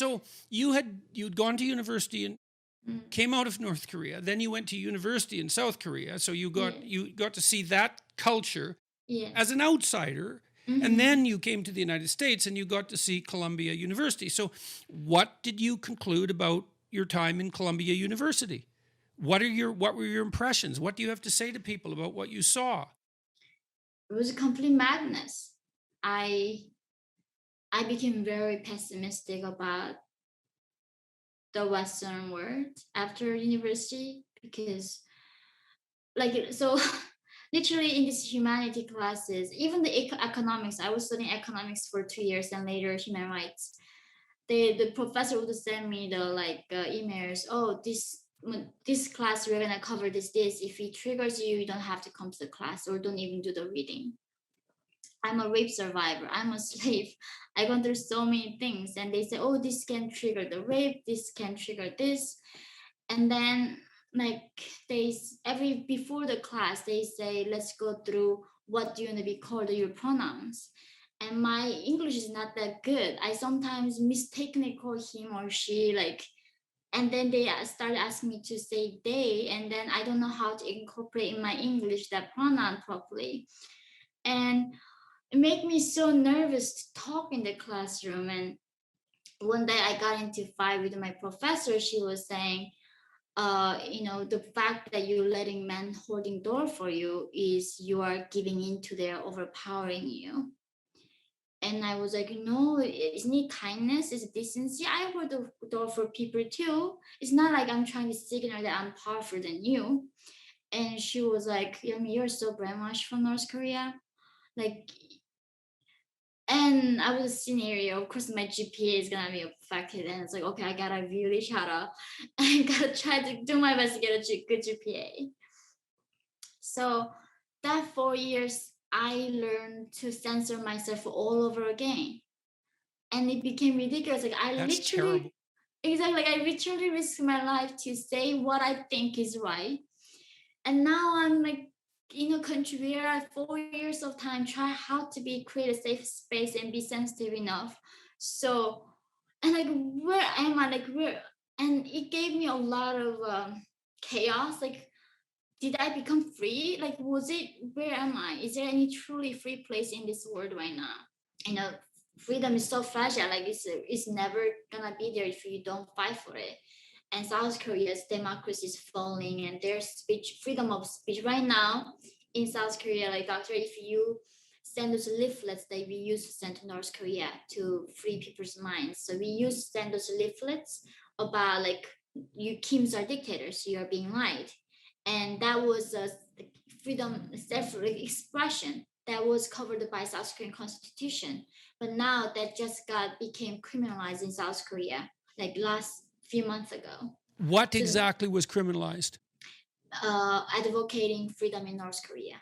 So you'd gone to university and Mm. came out of North Korea. Then you went to university in South Korea. So Yeah. you got to see that culture Yes. as an outsider. And Mm-hmm. then you came to the United States and you got to see Columbia University. So what did you conclude about your time in Columbia University? What were your impressions? What do you have to say to people about what you saw? It was a complete madness. I I became very pessimistic about the Western world after university because like so literally in these humanity classes, even the economics, I was studying economics for 2 years and later human rights. The professor would send me the emails. Oh, this class we're gonna cover this. If it triggers you, you don't have to come to the class or don't even do the reading. I'm a rape survivor. I'm a slave. I gone through so many things, and they say, oh, this can trigger the rape. This can trigger this, and then like every before the class they say, let's go through what do you want to be called your pronouns. And my English is not that good. I sometimes mistakenly call him or she and then they start asking me to say they, and then I don't know how to incorporate in my English that pronoun properly. And it made me so nervous to talk in the classroom. And one day I got into a fight with my professor. She was saying, the fact that you're letting men holding door for you is you are giving in to their overpowering you. And I was like, no, isn't it kindness? Is it decency? I hold the door for people too. It's not like I'm trying to signal that I'm powerful than you. And she was like, Yeonmi, you're so brainwashed from North Korea. Like, and I was a scenario, of course my GPA is gonna be affected, and it's like, okay, I gotta really shut up. I gotta try to do my best to get a good GPA. So that 4 years, I learned to censor myself all over again. And it became ridiculous. Like That's terrible. exactly, I literally risked my life to say what I think is right. And now I'm like, contribute 4 years of time, try how to create a safe space and be sensitive enough. So, and like, where am I? Like, where? And it gave me a lot of chaos. Like, did I become free? Like, where am I? Is there any truly free place in this world right now? Freedom is so fragile. Like, it's never gonna be there if you don't fight for it. And South Korea's democracy is falling, and their freedom of speech right now in South Korea, like, doctor, if you send those leaflets that we used to send to North Korea to free people's minds. So we used to send those leaflets about like, you Kims are dictators, you are being lied. And that was a freedom self-expression that was covered by South Korean constitution. But now that just became criminalized in South Korea, like last few months ago. What So, exactly was criminalized? advocating freedom in North Korea,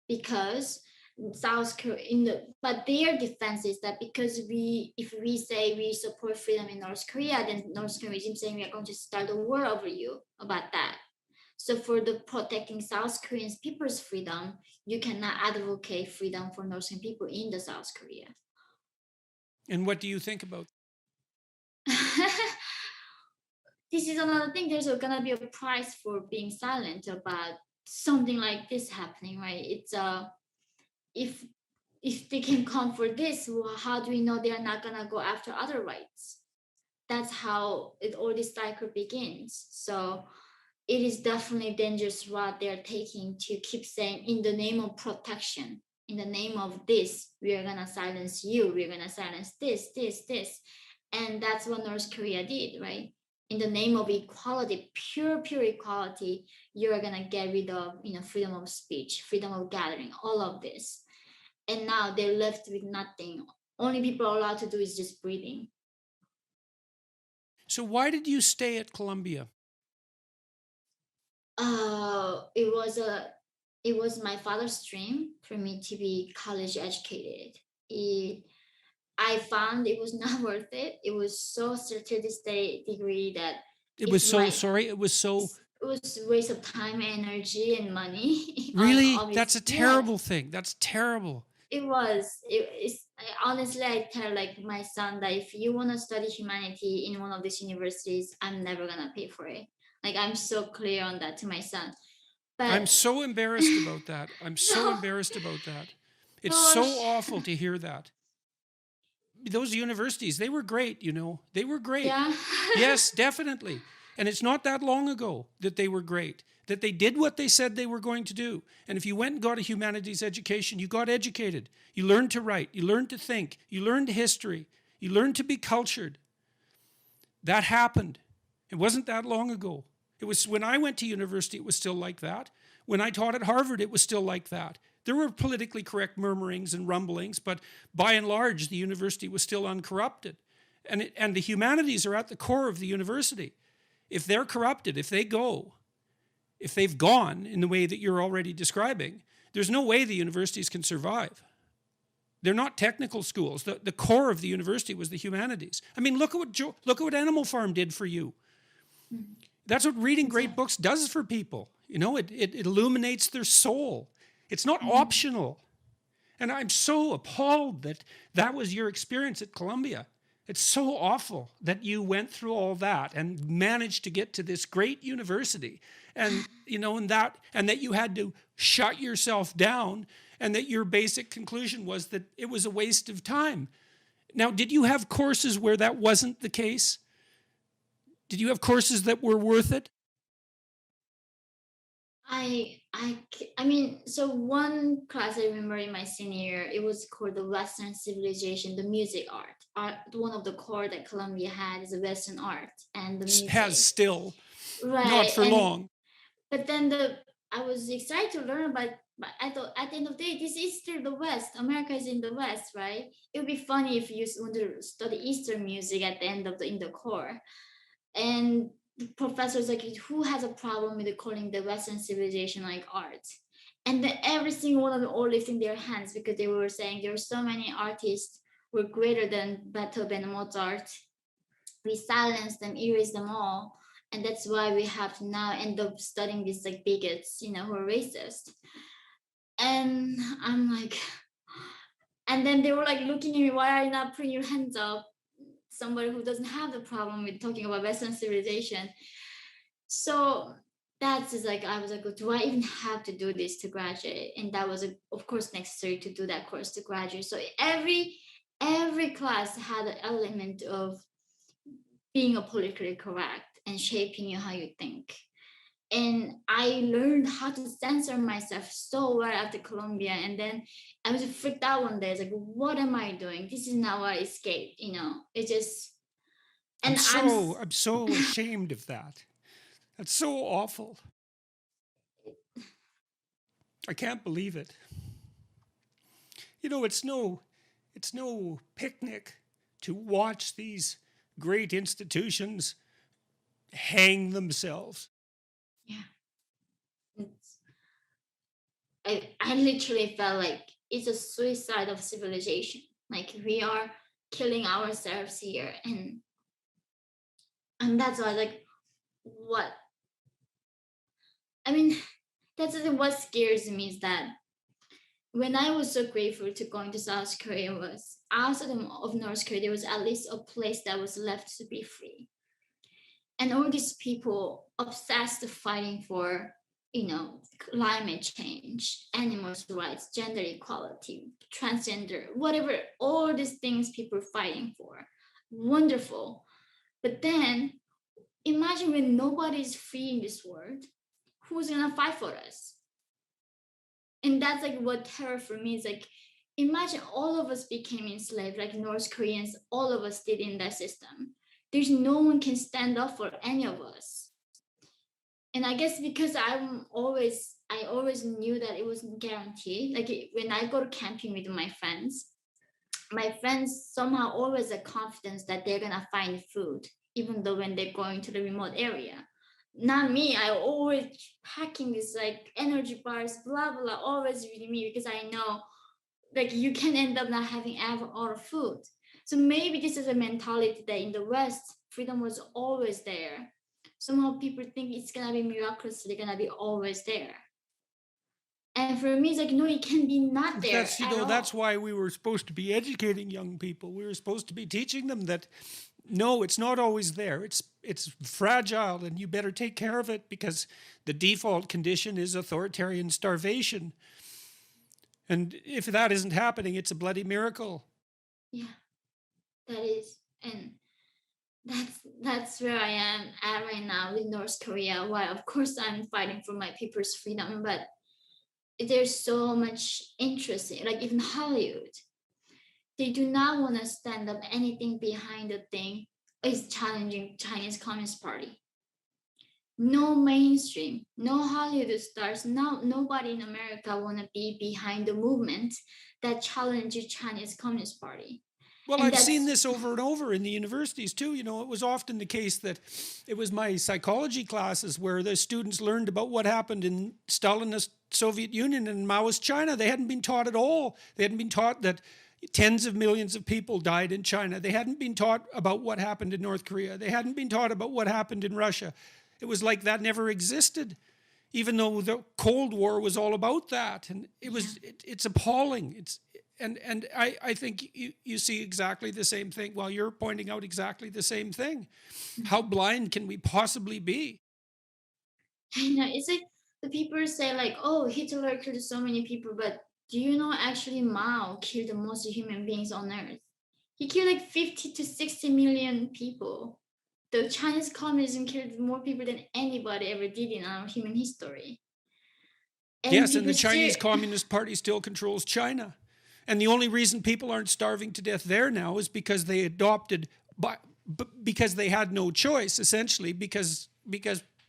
because South Korea, but their defense is that because if we say we support freedom in North Korea, then North Korean regime saying we are going to start a war over you about that. So for the protecting South Korean people's freedom, you cannot advocate freedom for North Korean people in the South Korea. And what do you think about? This is another thing. There's gonna be a price for being silent about something like this happening, right? It's if they can come for this, well, how do we know they are not gonna go after other rights? That's how all this cycle begins. So it is definitely dangerous what they're taking to keep saying in the name of protection, in the name of this, we are gonna silence you, we're gonna silence this. And that's what North Korea did, right? In the name of equality, pure equality, you're gonna get rid of freedom of speech, freedom of gathering, all of this. And now they're left with nothing. Only people are allowed to do is just breathing. So why did you stay at Columbia? It was my father's dream for me to be college educated. I found it was not worth it. It was so certificate degree that It was so sorry. It was so. It was a waste of time, energy, and money. Really, that's a Obviously, terrible yes, thing. That's terrible. it was. I tell like my son that if you want to study humanity in one of these universities, I'm never gonna pay for it. Like I'm so clear on that to my son. I'm But so embarrassed about that. I'm so no, embarrassed about that. It's so gosh, awful to hear that. Those universities, they were great, They were great. yeah. Yes, definitely. And it's not that long ago that they were great, that they did what they said they were going to do. And if you went and got a humanities education, you got educated. You learned to write, you learned to think, you learned history, you learned to be cultured. That happened. It wasn't that long ago. It was when I went to university, it was still like that. When I taught at Harvard, it was still like that. There were politically correct murmurings and rumblings, but by and large, the university was still uncorrupted. And the humanities are at the core of the university. If they're corrupted, if they've gone in the way that you're already describing, there's no way the universities can survive. They're not technical schools. The core of the university was the humanities. I mean, look at what Animal Farm did for you. That's what reading great books does for people. It illuminates their soul. It's not optional. And I'm so appalled that that was your experience at Columbia. It's so awful that you went through all that and managed to get to this great university, and that you had to shut yourself down, and that your basic conclusion was that it was a waste of time. Now, did you have courses where that wasn't the case? Did you have courses that were worth it? I mean, so one class I remember in my senior year, it was called the Western Civilization, the music art. One of the core that Columbia had is the Western art and the Has music. still, not Right. for long. But then I was excited to learn about, but I thought at the end of the day, this is still the West. America is in the West, right? It would be funny if you want to study Eastern music at the end of in the core. And the professor's like, who has a problem with calling the Western civilization like art? And then every single one of them all lifting their hands because they were saying there were so many artists were greater than Beethoven and Mozart. We silenced them, erased them all. And that's why we have to now end up studying these like bigots, who are racist. And I'm like, and then they were like looking at me, why are you not putting your hands up? Somebody who doesn't have the problem with talking about Western civilization. So that's just like, I was like, do I even have to do this to graduate? And that was of course necessary to do that course to graduate. So every class had an element of being a politically correct and shaping you how you think. And I learned how to censor myself so well after Columbia. And then I was freaked out one day. It's like, what am I doing? This is not what I escaped, It just and I'm so ashamed of that. That's so awful. I can't believe it. It's no picnic to watch these great institutions hang themselves. yeah. I literally felt like it's a suicide of civilization. Like we are killing ourselves here, and that's why like what I mean. That's what scares me is that when I was so grateful to going to South Korea was outside of North Korea, there was at least a place that was left to be free. And all these people obsessed fighting for, climate change, animals' rights, gender equality, transgender, whatever, all these things people are fighting for. Wonderful. But then imagine when nobody is free in this world, who's gonna fight for us? And that's like what terror for me is like. Imagine all of us became enslaved, like North Koreans, all of us did in that system. There's no one can stand up for any of us. And I guess because I always knew that it wasn't guaranteed. Like when I go to camping with my friends somehow always have confidence that they're gonna find food, even though when they're going to the remote area. Not me. I always packing this like energy bars, blah blah, always with me because I know like you can end up not having ever all the food. So maybe this is a mentality that in the West, freedom was always there. Somehow people think it's gonna be miraculous, they're gonna be always there. And for me, it's like, no, it can be not there That's, at all. that's why we were supposed to be educating young people. We were supposed to be teaching them that no, it's not always there. It's fragile, and you better take care of it, because the default condition is authoritarian starvation. And if that isn't happening, it's a bloody miracle. Yeah, that is. And that's where I am at right now with North Korea. While of course I'm fighting for my people's freedom, but there's so much interest in, like, even Hollywood, they do not want to stand up anything behind the thing is challenging Chinese Communist Party. No mainstream, no Hollywood stars, nobody in America want to be behind the movement that challenges Chinese Communist Party. Well, And I've seen that's- this over and over in the universities too. It was often the case that it was my psychology classes where the students learned about what happened in Stalinist Soviet Union and Maoist China. They hadn't been taught at all. They hadn't been taught that tens of millions of people died in China. They hadn't been taught about what happened in North Korea. They hadn't been taught about what happened in Russia. It was like that never existed, even though the Cold War was all about that. And it's appalling. And I think you see exactly the same thing. Well, you're pointing out exactly the same thing. How blind can we possibly be? I know, it's like the people say like, oh, Hitler killed so many people, but do you know actually Mao killed the most human beings on earth? He killed like 50 to 60 million people. The Chinese communism killed more people than anybody ever did in our human history. Yes, and the people Chinese still- Communist Party still controls China. And the only reason people aren't starving to death there now is because they adopted, because they had no choice, essentially, because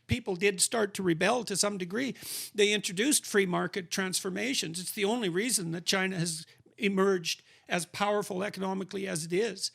people did start to rebel to some degree. They introduced free market transformations. It's the only reason that China has emerged as powerful economically as it is.